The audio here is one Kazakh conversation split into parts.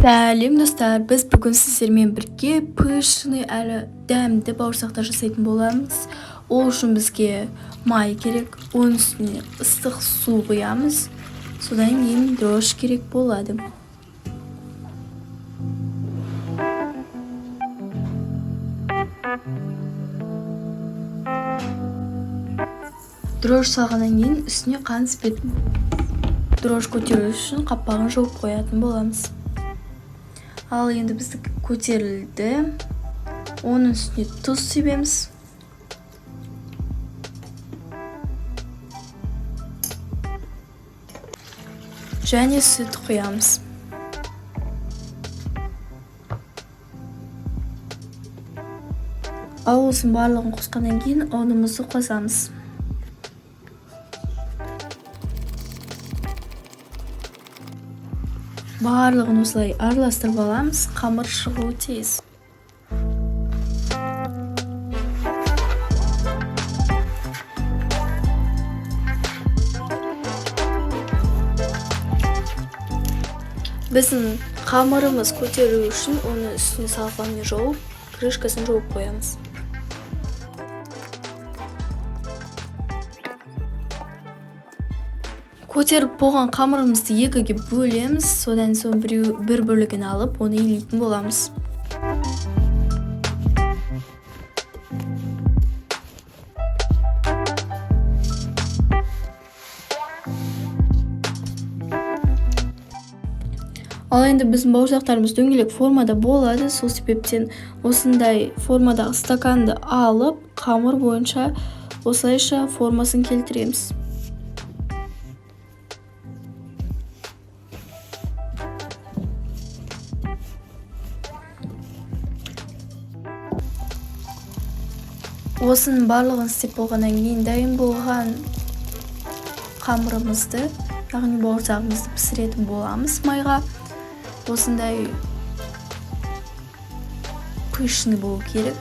Сәлем достар, біз бүгін сіздермен бірге пышный әрі дәмді бауырсақтар жасайтын боламыз. Ол үшін бізге май керек, оның үстіне ыстық су құямыз. Содан кейін дрожж керек болады. Дрожж салғаннан кейін үстіне қант себетін. Дрожж көтеру үшін қапағын жауып қоятын боламыз. Ал енді бізді көтерілді. Оның үстіне тұз себеміз. Және сүт құямыз. Ал осының барлығын қосқаннан кейін ұнымызды қосамыз. Барлығын осылай араластырып аламыз, қамыр шығуы тиіс. Біздің қамырымыз көтеру үшін оны үстіне салфанмен жауып, крышкасын жауып қоямыз. Көтеріп болған қамырымызды екіге бөлеміз, содан соң бір бөлігін алып, оны илейтін боламыз. Ал енді біздің бауырсақтарымыз дөңгелек формада болады, сол себептен осындай формадағы стаканды алып, қамыр бойынша осылайша формасын келтіреміз. Осының барлығын істеп болғаннан кейін дайын болған қамырымызды, яғни бауырсағымызды пісіретін боламыз майға. Осындай пышный болу керек.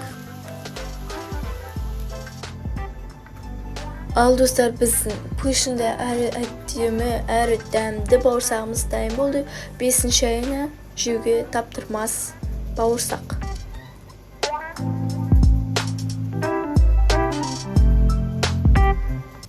Ал достар, біздің пышный әрі әдемі, әрі дәмді бауырсағымыз дайын болды. 5-ші айына жеуге таптырмас бауырсақ.